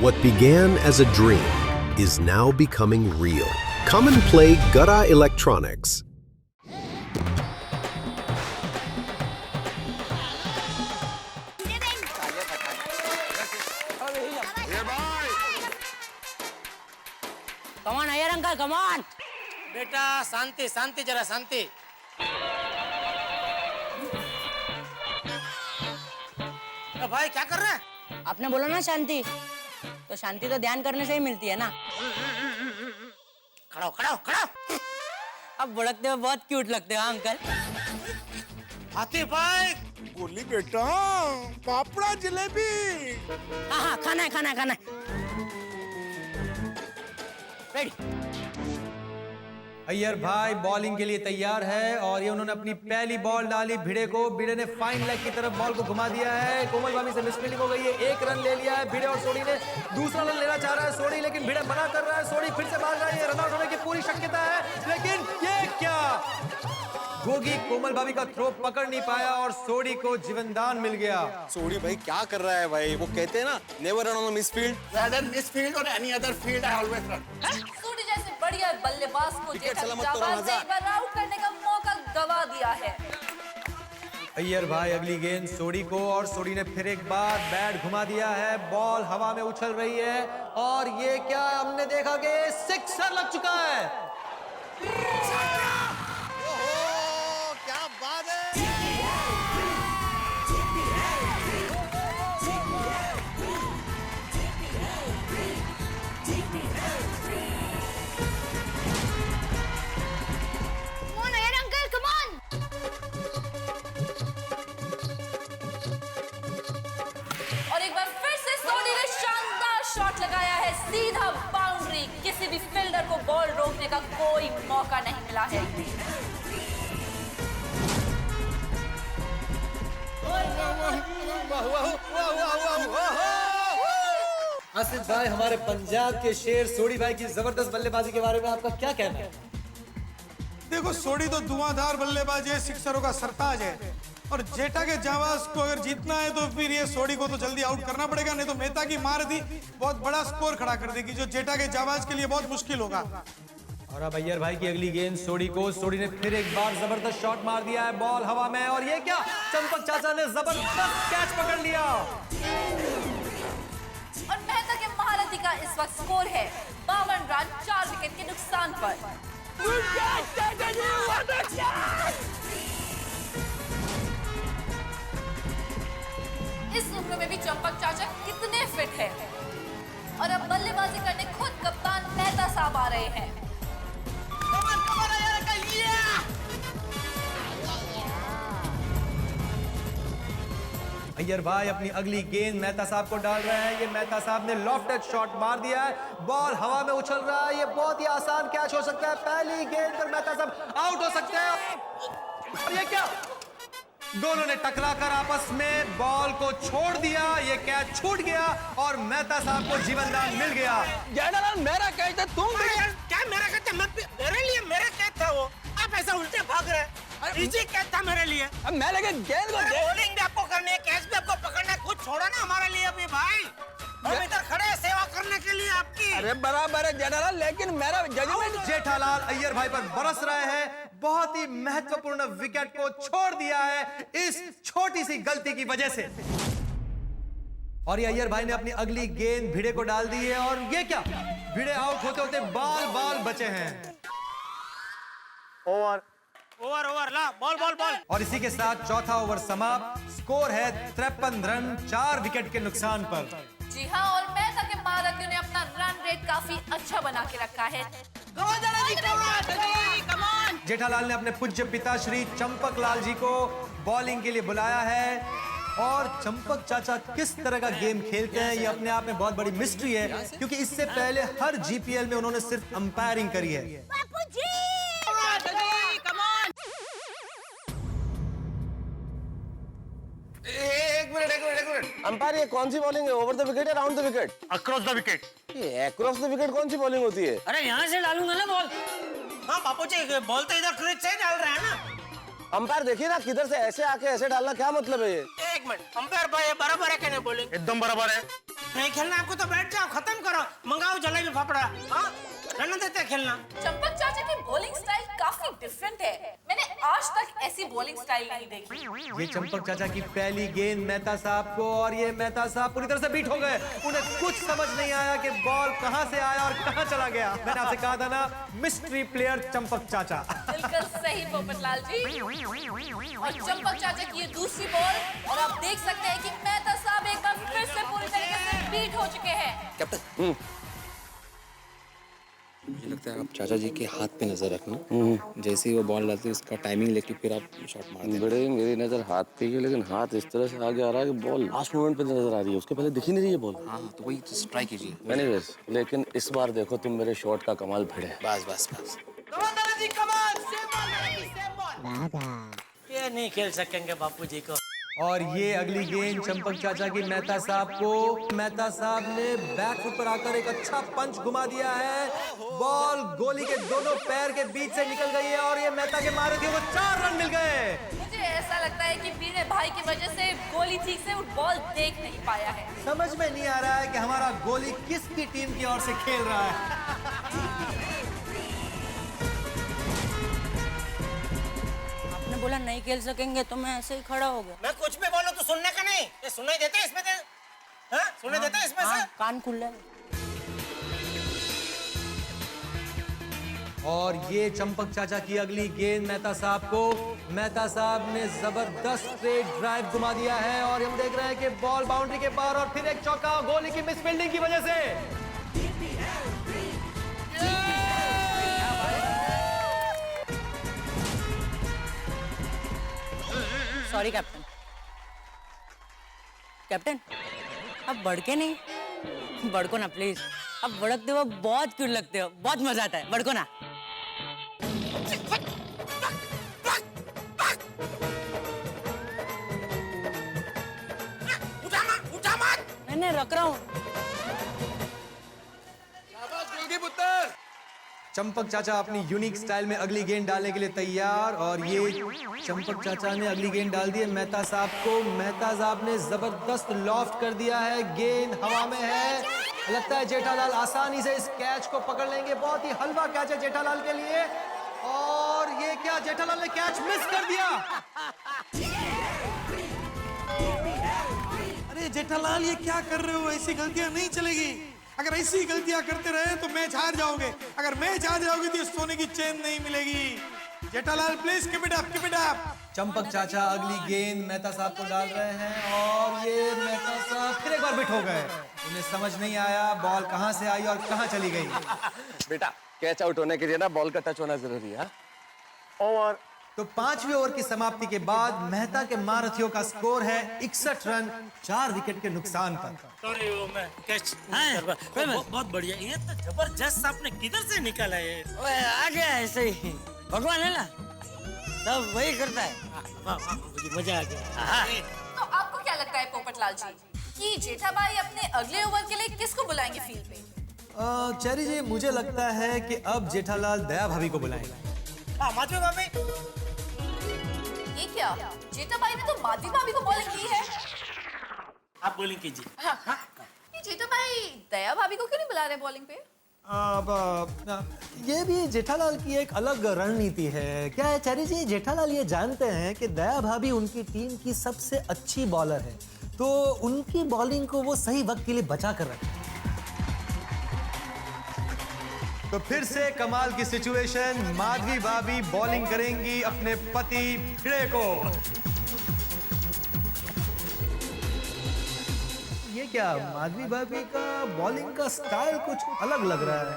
What began as a dream is now becoming real. Come and play Gada Electronics. Come on, Ayer uncle, come on. बेटा शांति शांति जरा शांति। भाई क्या कर रहा है? आपने बोला ना शांति, तो शांति तो ध्यान करने से ही मिलती है ना। खड़ा हो, खड़ा हो, खड़ा हो। अब बुड़कते हुए बहुत क्यूट लगते हो अंकल। हाथी भाई गोली बेटा, पापड़ा जलेबी। हाँ हाँ, खाना है खाना है खाना है। रेडी। अय्यर भाई बॉलिंग के लिए तैयार है और ये उन्होंने अपनी पहली बॉल डाली भिड़े को। भिड़े ने फाइन लेग की तरफ बॉल को घुमा दिया है। कोमल भाभी से मिसफील्डिंग हो गई है। एक रन ले लिया है भिड़े और सोडी ने। दूसरा रन लेना चाह रहा है सोडी, लेकिन भिड़े मना कर रहा है। सोडी फिर से भाग रहा है। रन आउट होने की पूरी शक्यता है, लेकिन ये क्या, गोगी कोमल भाभी का थ्रो पकड़ नहीं पाया और सोडी को जीवनदान मिल गया। सोडी भाई क्या कर रहा है भाई? वो कहते हैं ना, never run on misfield, rather misfield or any other field I always run. सोडी जैसे बढ़िया बल्लेबाज को विकेट सलामत करो जाबाज ने मजा। एक बार आउट करने का मौका गवा दिया है। अय्यर भाई अगली गेंद सोडी को, और सोडी ने फिर एक बार बैट घुमा दिया है। बॉल हवा में उछल रही है और ये क्या, हमने देखा कि सिक्सर लग चुका है। क्या बात है। Come on, Ayer uncle, come on. और एक बार फिर से सोडी ने शानदार शॉट लगाया है, सीधा बाउंड्री। किसी भी फील्डर को बॉल रोकने का कोई मौका नहीं मिला है। आसिफ भाई, हमारे पंजाब के शेर सोडी भाई की जबरदस्त बल्लेबाजी के बारे में आपका क्या कहना है? देखो सोडी तो धुआंधार बल्लेबाज है, सिक्सरों का सरताज है। और जेठा के जाबाज को अगर जीतना है तो फिर ये सोडी को तो जल्दी आउट करना पड़ेगा, नहीं तो मेहता की मार दी बहुत बड़ा स्कोर खड़ा कर देगी, जो जेठा के जाबाज के लिए बहुत मुश्किल होगा। और अब अय्यर भाई की अगली गेंद सोडी को। सोडी ने फिर एक बार जबरदस्त शॉट मार दिया है। बॉल हवा में, और ये क्या, चंपक चाचा ने जबरदस्त कैच पकड़ लिया। और मेहता के महारथी का इस वक्त स्कोर है 52 रन 4 विकेट के नुकसान पर। इस उम्र में भी चंपक चाचा कितने फिट है। और अब बल्लेबाजी करने खुद कप्तान मेहता साहब आ रहे हैं। अय्यर भाई अपनी अगली गेंद मेहता साहब को डाल रहे हैं। ये मेहता साहब ने लॉफ्टेड शॉट मार दिया है। बॉल हवा में उछल रहा है। ये बहुत ही आसान कैच हो सकता है। पहली गेंद पर मेहता साहब आउट हो सकते हैं। और ये क्या, दोनों ने टकराकर आपस में बॉल को छोड़ दिया। ये कैच छूट गया और मेहता साहब को जीवनदान मिल गया। जनरल मेरा कैच था, तुम क्या मेरा कैच था? मेरे लिए मेरा कैच था वो। आप ऐसा उल्टे भाग रहे हैं। इजी कैच था मेरे लिए। अब मैं लगे गेंद को बॉलिंग भी आपको करनी है, कैच भी आपको पकड़ना है। कुछ छोड़ो ना हमारे लिए अभी भाई। हम इधर खड़े हैं सेवा करने के लिए आपकी। अरे बराबर है जनरल, लेकिन मेरा जजमेंट। जेठालाल अय्यर भाई पर बरस रहे हैं। बहुत ही महत्वपूर्ण विकेट को छोड़ दिया है इस छोटी सी गलती की वजह से। और ये अय्यर भाई ने अपनी अगली गेंद भिड़े को डाल दी है। और ये क्या, भिड़े आउट होते होते बाल बचे हैं। ओवर ओवर ला, बॉल बॉल बॉल। और इसी के साथ चौथा ओवर समाप्त। स्कोर है 53 रन 4 विकेट के नुकसान पर। जी हाँ, और मेहता के महारथियों ने अपना रन रेट काफी अच्छा बना के रखा है। जेठालाल ने अपने पूज्य पिता श्री चंपक लाल जी को बॉलिंग के लिए बुलाया है। और चंपक चाचा किस तरह का गेम खेलते हैं, ये अपने आप में बहुत बड़ी मिस्ट्री है, क्योंकि इससे पहले हर जीपीएल में उन्होंने सिर्फ अंपायरिंग करी है। एक मिनट। अंपायर ये कौन सी बॉलिंग है? ओवर द विकेट या round the wicket? Across the wicket. ये अक्रॉस द विकेट कौन सी बॉलिंग होती है? अरे यहाँ से डालूंगा ना बॉल। हाँ बापू जी, बॉल तो इधर क्रीज से डाल रहे हैं ना। अंपायर देखिए ना, किधर से ऐसे आके ऐसे डालना क्या मतलब है ये? एक मिनट, अंपायर भाई बराबर है क्या नहीं बोलेंगे? एकदम बराबर है। नहीं खेलना आपको तो बैठ जाओ, खत्म करो, मंगाओ जलेबी फाफड़ा। हाँ, रहने देते हैं खेलना। चंपक चाचा की बॉलिंग स्टाइल काफी डिफरेंट है। मैंने आज तक ऐसी बॉलिंग स्टाइल नहीं देखी। ये चंपक चाचा की पहली गेंद मेहता साहब को, और ये मेहता साहब पूरी तरह से बीट हो गए। उन्हें कुछ समझ नहीं आया कि बॉल कहां से आया और कहां चला गया। मैंने आपसे कहा था ना, मिस्ट्री प्लेयर चंपक चाचा। बिल्कुल सही पोपटलाल जी। और चंपक चाचा की ये दूसरी बॉल, और आप देख सकते हैं कि मेहता साहब एक बार फिर से पूरी तरीके से बीट हो चुके हैं। कैप्टन, मुझे लगता है आप चाचा जी के हाथ पे नजर रखना। जैसे ही वो बॉल डालते हैं उसका टाइमिंग लेके फिर आप शॉट मार देना। बड़े मेरी नजर हाथ पे ही है, लेकिन हाथ इस तरह से आगे आ रहा है कि बॉल लास्ट मोमेंट पे नजर आ रही है, उसके पहले दिख ही नहीं रही है बॉल। हाँ तो वही ट्राई कीजिए। एनीवेज, लेकिन इस बार देखो तुम मेरे शॉट का कमाल भिड़े। बस बस बस। ये नहीं खेल सकेंगे बापू जी को। और ये अगली गेंद चंपक चाचा की मेहता साहब को। मेहता साहब ने बैक फुट पर आकर एक अच्छा पंच घुमा दिया है। बॉल गोली के दोनों पैर के बीच से निकल गई है, और ये मेहता के मारे थे वो 4 रन मिल गए। मुझे ऐसा लगता है कि बीरे भाई की वजह से गोली ठीक से बॉल देख नहीं पाया है। समझ में नहीं आ रहा है कि हमारा गोली किसकी टीम की ओर से खेल रहा है। आपने बोला नहीं खेल सकेंगे तो मैं ऐसे ही खड़ा हो गया। मैं कुछ भी बोलूं तो सुनने का नहीं, ये सुनाई देता है इसमें से? हाँ, सुनाई देता है इसमें से? कान खुले हैं। और ये चंपक चाचा की अगली गेंद मेहता साहब को। मेहता साहब ने जबरदस्त स्ट्रेट ड्राइव घुमा दिया है, और हम देख रहे हैं कि बॉल बाउंड्री के पार, और फिर एक चौका गोली की मिस फील्डिंग की वजह से। Sorry captain. कैप्टन, अब भड़के नहीं, भड़को ना प्लीज। अब भड़कते हो बहुत क्यूट लगते हो, बहुत मजा आता है, भड़को ना। उठा मत। मैंने रख रहा हूँ। चंपक चाचा अपनी यूनिक स्टाइल में अगली गेंद डालने के लिए तैयार, और ये चंपक चाचा ने अगली गेंद डाल दी है मेहता साहब को। मेहता साहब ने जबरदस्त लॉफ्ट कर दिया है, गेंद हवा में है। लगता है जेठालाल आसानी से इस कैच को पकड़ लेंगे। बहुत ही हलवा कैच है जेठालाल के लिए, और ये क्या, जेठालाल ने कैच मिस कर दिया। अरे जेठालाल, ये क्या कर रहे हो? ऐसी गलतियां नहीं चलेगी। अगर ऐसी गलतियां करते रहे तो मैच हार जाओगे। अगर मैच हार जाओगे तो सोने की चेन नहीं मिलेगी। Jethalal please keep it up, keep it up. Champak चाचा अगली गेंद मेहता साहब को डाल रहे हैं, और ये मेहता साहब फिर एक बार बिट हो गए। उन्हें समझ नहीं आया बॉल कहां से आई और कहां चली गई। बेटा, कैच आउट होने के लिए ना बॉल का टच होना जरूरी है। ओवर। तो 5वें ओवर की समाप्ति के बाद मेहता के महारथियों का स्कोर है 61 रन 4 विकेट के नुकसान पर। सॉरी, वो मैं कैच बहुत बढ़िया। ये तो जबरदस्त आपने किधर से निकाला है? आ गया ऐसे ही, भगवान है ना, सब वही करता है। मुझे मजा आ गया। तो आपको क्या लगता है पोपटलाल जी कि जेठाबाई अपने अगले ओवर के लिए किसको बुलाएंगे फील्ड पे? चेरी जी, मुझे लगता है कि अब जेठालाल दया भाभी को बुलाएंगे। माधवी भाभी, ये क्या, जेठाबाई ने तो माधवी भाभी को बॉलिंग की है। आप बॉलिंग कीजिए। ये जेठाबाई दया भाभी को क्यों नहीं बुला रहे बॉलिंग पे? ये भी जेठालाल की एक अलग रणनीति है। क्या है चेरी जी, जेठालाल ये जानते हैं कि दया भाभी उनकी टीम की सबसे अच्छी बॉलर है, तो उनकी बॉलिंग को वो सही वक्त के लिए बचा कर रखे। तो फिर से कमाल की सिचुएशन, माधवी भाभी बॉलिंग करेंगी अपने पति भिड़े को। ये क्या, माधवी भाभी का बॉलिंग का स्टाइल कुछ अलग लग रहा है।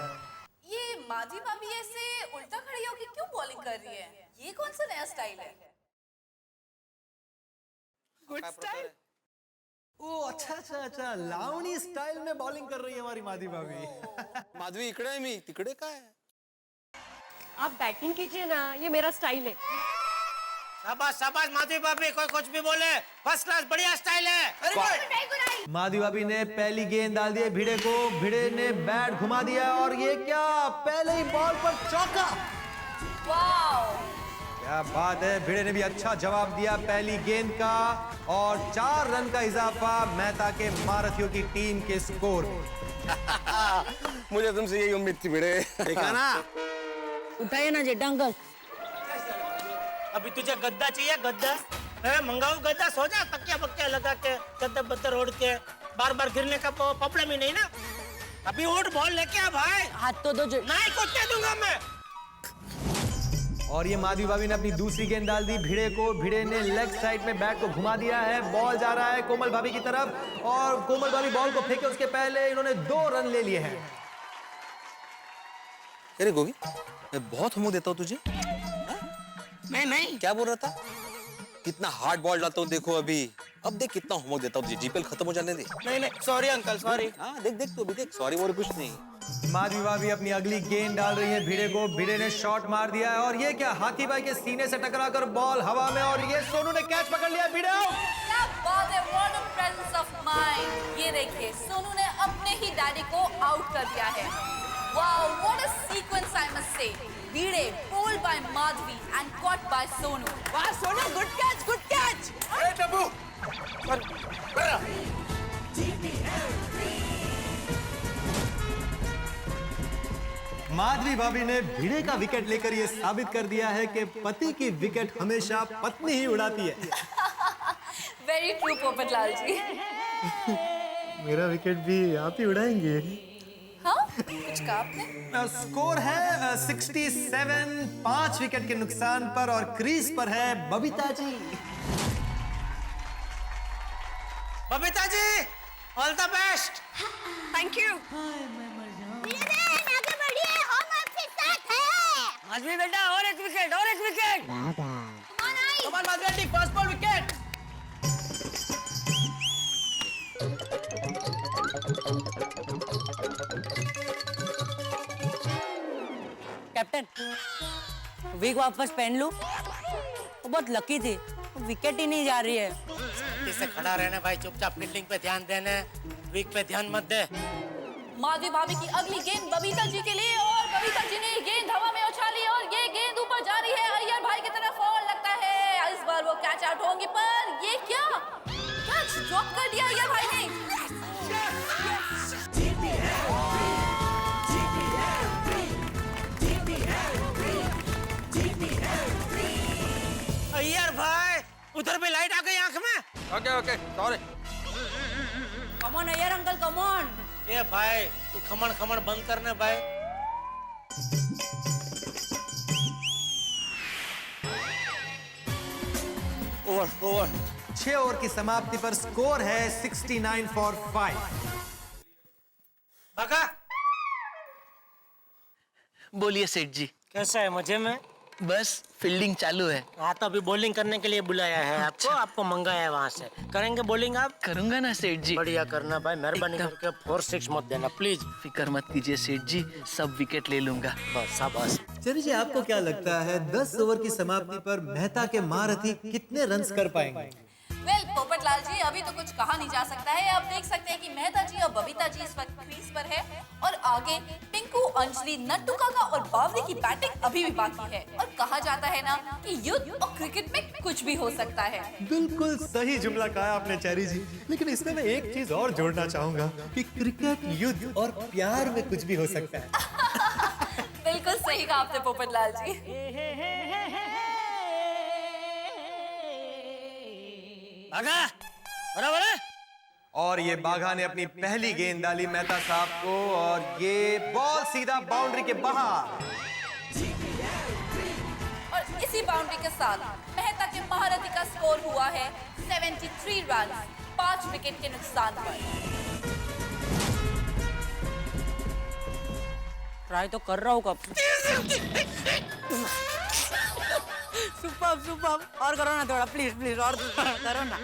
ये माधवी भाभी ऐसे उल्टा खड़ी होकर क्यों बॉलिंग कर रही है? ये कौन सा नया स्टाइल है? Good style. ओ अच्छा अच्छा अच्छा, लावणी स्टाइल में बॉलिंग कर रही है हमारी माधवी भाभी। माधवी इकडे आहे, मी तिकडे काय? आप बैटिंग कीजिए ना, ये मेरा स्टाइल है। शाबाश शाबाश माधवी भाभी, कोई कुछ भी बोले, फर्स्ट क्लास, बढ़िया स्टाइल है। माधवी भाभी ने पहली गेंद डाल दी भिड़े को, भिड़े ने बैट घुमा दिया, और ये क्या, पहले ही बॉल पर चौका। वाओ, क्या बात है, भिड़े ने भी अच्छा जवाब दिया पहली गेंद का और 4 रन का इजाफा मेहता के महारथियों की टीम के स्कोर। मुझे तुमसे यही उम्मीद थी भिड़े। देखा ना, उठाइए ना जेठा अंकल। अभी तुझे गद्दा चाहिए, गद्दा है? मंगाऊ गद्दा, सो जा तकिया बक्या लगा के, गद्दा बद्दर ओढ़ के, बार बार गिरने का प्रॉब्लम ही नहीं ना। अभी उठ, बॉल लेके आ भाई। हाथ तो दो नहीं कुत्ते दूंगा मैं। और ये माधवी भाभी ने अपनी दूसरी गेंद डाल दी भिड़े को। भिड़े ने लेग साइड में बैट को घुमा दिया है। बॉल जा रहा है कोमल भाभी की तरफ और कोमल भाभी बॉल को फेंके उसके पहले इन्होंने 2 रन ले लिए हैं। अरे गोगी, मैं बहुत होमवर्क देता हूँ तुझे। नहीं क्या बोल रहा था? कितना हार्ड बॉल डालता हूँ देखो अभी। अब देख कितना होमवर्क देता हूँ तुझे। जीपीएल खत्म हो जाने दे। नहीं, सॉरी अंकल, सॉरी। हाँ देख तू अभी देख, सॉरी और कुछ नहीं। माधवी भाभी अपनी अगली गेंद डाल रही है भिड़े को। भिड़े ने शॉट मार दिया है और ये क्या, हाथी भाई के सीने से टकराकर बॉल हवा में और ये सोनू ने कैच पकड़ लिया। भिड़े क्या बात है, what a presence of mind. ये देखिए, सोनू ने अपने ही डैडी को आउट कर दिया है। Wow, what a sequence I must say. Bhide bowled by Madhvi and caught by Sonu. वाह Sonu, good catch, good catch. अरे डब्बू, माधवी भाभी ने भिड़े का विकेट लेकर ये साबित कर दिया है कि पति की विकेट हमेशा पत्नी ही उड़ाती है। Very true, पोपटलाल जी। मेरा विकेट भी आप ही उड़ाएंगे। हाँ, कुछ कहा आपने? स्कोर है 67, 5 विकेट के नुकसान पर और क्रीज पर है Babita ji. Babita ji, all the best. Thank you. आगे बढ़िए, हम आपके साथ हैं। माधवी बेटा, और एक विकेट, और एक wicket. Come on Madhavi, first ball wicket. Captain, wig वापस पहन लूं? वो बहुत लकी थी, विकेट ही नहीं जा रही है। इसे खड़ा रहना भाई, चुपचाप फील्डिंग पे ध्यान देना, विक पे ध्यान मत दे। माधवी भाभी की अगली गेंद बबीता जी के लिए और बबीता जी ने गेंद हवा में उछाली और ये गेंद ऊपर जा रही है अय्यर भाई की तरफ और लगता है इस बार वो कैच आउट होंगी, पर ये क्या, कैच ड्रॉप कर दिया अय्यर भाई ने। अय्यर भाई, उधर भी लाइट आ गई आंख में। Okay sorry. Come on Iyer uncle, come on. ये भाई, तू खमण खमण बंद करना भाई। ओवर 6 ओवर की समाप्ति पर स्कोर है 69 फॉर 5। बाका, बोलिए सेठ जी। कैसा है, मजे में? बस फील्डिंग चालू है। हाँ, तो अभी बॉलिंग करने के लिए बुलाया है आपको। आपको मंगाया है वहाँ से। करेंगे बॉलिंग आप? करूंगा ना सेठ जी। बढ़िया करना भाई, मेहरबानी करके 4-6 मत देना प्लीज। फिक्र मत कीजिए सेठ जी, सब विकेट ले लूंगा। बस शाबाश। चलिए जी, आपको क्या लगता है 10 ओवर की समाप्ति पर मेहता के महारथी कितने रन्स कर पाएंगे? वेल पोपटलाल जी, अभी तो कुछ कहा नहीं जा सकता है। आप देख सकते हैं कि मेहता जी और बबीता जी इस वक्त क्रीज पर है और आगे पिंकू, अंजलि, नट्टू काका और बावरी की बैटिंग अभी भी बाकी है। और कहा जाता है ना कि युद्ध और क्रिकेट में कुछ भी हो सकता है। बिल्कुल सही जुमला कहा आपने चेरी जी, लेकिन इसमें मैं एक चीज और जोड़ना चाहूंगा कि क्रिकेट, युद्ध और प्यार में कुछ भी हो सकता है। बिल्कुल सही कहा आपने पोपटलाल जी। बागा, बराबर है। और ये बाघा ने अपनी पहली गेंद डाली मेहता साहब को और ये बॉल सीधा बाउंड्री के बाहर। और इसी बाउंड्री के साथ मेहता के महारथी का स्कोर हुआ है 73 रन, 5 विकेट के नुकसान पर। ट्राई तो कर रहा हूँ कब। सुपर और करो ना थोड़ा, प्लीज और करो ना।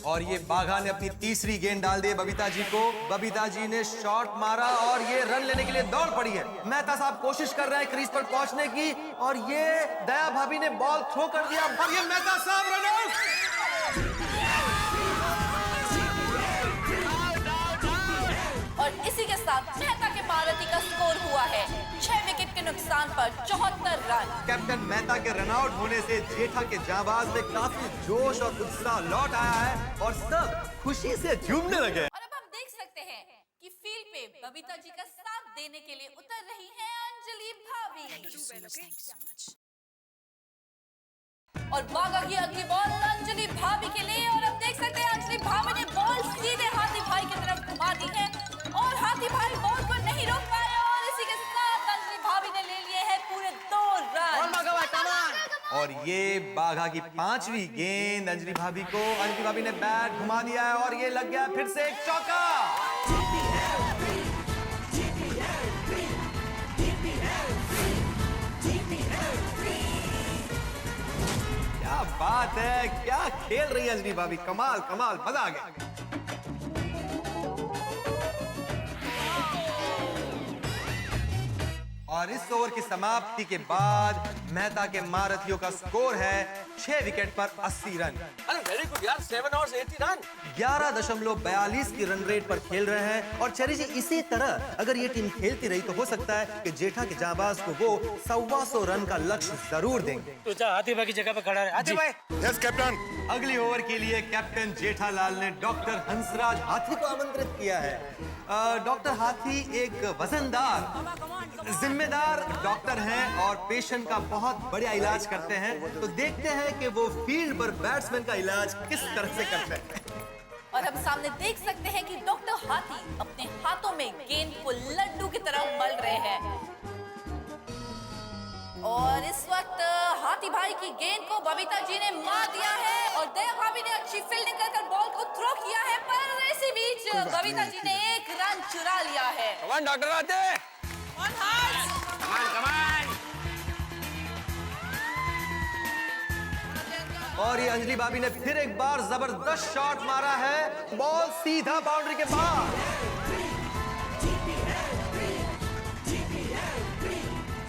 और ये बाघा ने अपनी तीसरी गेंद डाल दी बबीता जी को। बबीता जी ने शॉट मारा और ये रन लेने के लिए दौड़ पड़ी है। मेहता साहब कोशिश कर रहे हैं क्रीज पर पहुंचने की और ये दया भाभी ने बॉल थ्रो कर दिया और ये मेहता साहब रन आउट। और इसी के साथ मेहता के महारथी का स्कोर हुआ है 6 विकेट के नुकसान पर 74 रन। कैप्टन मेहता के रनआउट होने से जेठा के जाबाज में काफी जोश और उत्साह लौट आया है और सब खुशी से झूमने लगे। और अब हम देख सकते हैं कि फील्ड पे बबीता जी का साथ देने के लिए उतर रही हैं अंजलि भाभी। और बागा की अगली बॉल अंजलि भाभी के लिए और अब देख सकते हैं अंजलि भाभी ने बॉल सीधे हाथी भाई की तरफ घुमा दी है और हाथी भाई बॉल को नहीं रोक पाए और इसी के साथ अंजलि भाभी ने ले लिए हैं पूरे 2 रन। और ये बाघा की 5वीं गेंद अंजलि भाभी को, अंजलि भाभी ने बैट घुमा दिया है और ये लग गया फिर से एक चौका। क्या बात है, क्या खेल रही है अंजलि भाभी, कमाल कमाल, मजा आ गया। और इस ओवर की समाप्ति के बाद मेहता के महारथियों का स्कोर है 6 विकेट पर 80 रन। अरे वेरी गुड यार, 7 overs 80 रन। 11.42 की रन रेट पर खेल रहे हैं और चेरी जी इसी तरह अगर ये टीम खेलती रही तो हो सकता है कि जेठा के जाबाज को वो 125 रन का लक्ष्य जरूर देंगे। तो जा हाथी भाई की जगह पे खड़ा है। हाथी भाई। Yes captain. अगली ओवर के लिए कैप्टन जेठालाल ने डॉक्टर हंसराज हाथी को आमंत्रित किया है। डॉक्टर हाथी एक वजनदार जिम्मेदार डॉक्टर हैं और पेशेंट का बहुत बढ़िया इलाज करते हैं, तो देखते हैं कि वो फील्ड पर बैट्समैन का इलाज किस तरह से करते हैं। और हम सामने देख सकते हैं कि डॉक्टर हाथी अपने हाथों में गेंद को लड्डू की तरह मल रहे हैं और इस वक्त हाथी भाई की गेंद को बबीता जी ने मार दिया है और दया भाभी ने अच्छी फील्डिंग कर बॉल को थ्रो किया है, पर इसी बीच बबीता जी ने 1 रन चुरा लिया है। कमान डॉक्टर आते। और ये अंजलि भाभी ने फिर एक बार जबरदस्त शॉट मारा है, बॉल सीधा बाउंड्री के बाहर।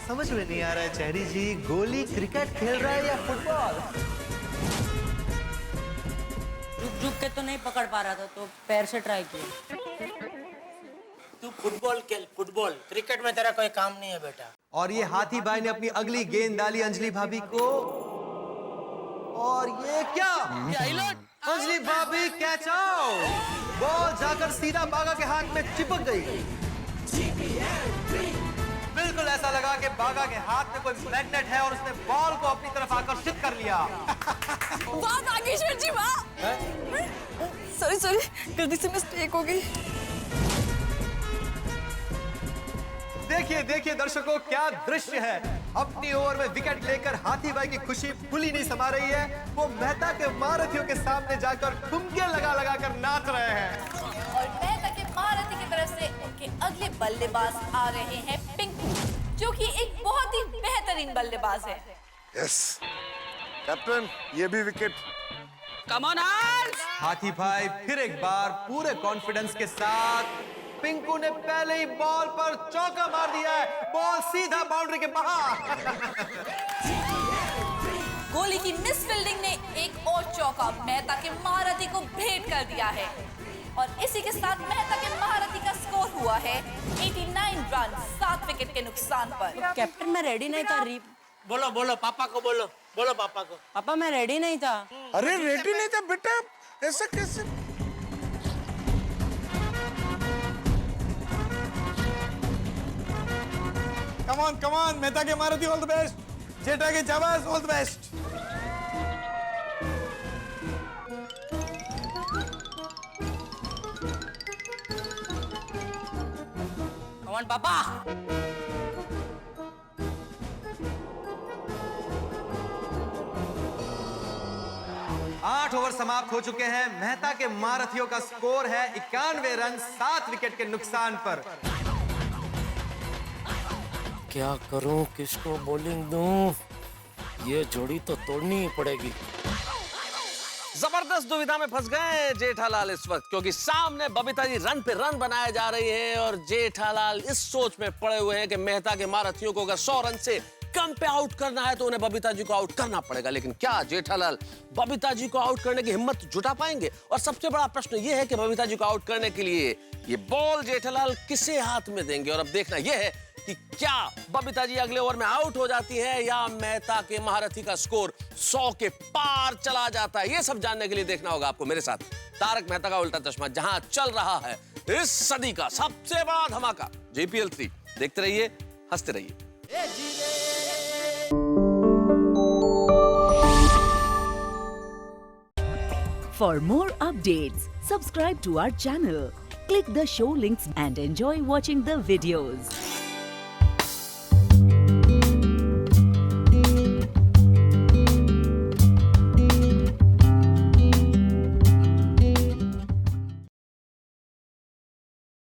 समझ में नहीं आ रहा है चेरी जी, गोली क्रिकेट खेल रहा है या फुटबॉल? रुक के तो नहीं पकड़ पा रहा था तो पैर से ट्राई किया। तू फुटबॉल खेल, फुटबॉल, क्रिकेट में तेरा कोई काम नहीं है बेटा। और ये हाथी भाई ने अपनी अगली गेंद डाली अंजलि भाभी को और ये क्या, अंजलि भाभी कैच आउट। बॉल जाकर सीधा बागा के हाथ में चिपक गई। बिल्कुल ऐसा लगा कि बागा के हाथ में कोई मैग्नेट है और उसने बॉल को अपनी तरफ आकर्षित कर लिया। वाह नागेश्वर जी वाह। सॉरी गलती से मिस्टेक हो गई। देखिए देखिए दर्शकों, क्या दृश्य है। अपनी ओवर में विकेट लेकर हाथी भाई की खुशी फुली नहीं समा रही है, वो मेहता के महारथियों के सामने जाकर ठुमके लगा लगा कर नाच रहे हैं। और मेहता के महारथी की तरफ से उनके अगले बल्लेबाज आ रहे हैं पिंकू, जो कि एक बहुत ही बेहतरीन बल्लेबाज है। यस कैप्टन, ये भी विकेट। कम ऑन हाथी भाई फिर एक बार पूरे कॉन्फिडेंस के साथ, पिंकू ने पहले ही बॉल पर चौका मार दिया है, बॉल सीधा बाउंड्री के बाहर। गोली की मिस फील्डिंग ने एक और चौका मेहता के महारथी को भेंट कर दिया है और इसी के साथ मेहता के महारथी का स्कोर हुआ है 89 रन 7 विकेट के नुकसान पर। कैप्टन मैं रेडी नहीं था। बोलो बोलो पापा को, बोलो बोलो पापा को। पापा मैं रेडी नहीं था। अरे रेडी नहीं था बेटा, ऐसा कैसे? कम ऑन मेहता के महारथी ऑल द बेस्ट, जेठा के जाबाज all the best. Come on पापा। 8 ओवर समाप्त हो चुके हैं। मेहता के महारथियों का स्कोर है 91 रन 7 विकेट के नुकसान पर। क्या करूं, किसको बॉलिंग दूं? ये जोड़ी तो तोड़नी ही पड़ेगी। जबरदस्त दुविधा में फंस गए जेठालाल इस वक्त, क्योंकि सामने बबीता जी रन पे रन बनाए जा रही है और जेठालाल इस सोच में पड़े हुए हैं कि मेहता के महारथियों को अगर 100 रन से विक्रम पे आउट करना है तो उन्हें बबीता जी को आउट करना पड़ेगा। लेकिन क्या जेठालाल बबीता जी को आउट करने की हिम्मत जुटा पाएंगे? और सबसे बड़ा प्रश्न यह है कि बबीता जी को आउट करने के लिए ये बॉल जेठालाल किसे हाथ में देंगे? और अब देखना यह है कि क्या बबीता जी अगले ओवर में आउट हो जाती है या मेहता के महारथी का स्कोर 100 के पार चला जाता है। ये सब जानने के लिए देखना होगा आपको मेरे साथ तारक मेहता का उल्टा चश्मा, जहां चल रहा है इस सदी का सबसे बड़ा धमाका JPL 3। देखते रहिए, हंसते रहिए। For more updates, subscribe to our channel, click the show links and enjoy watching the videos.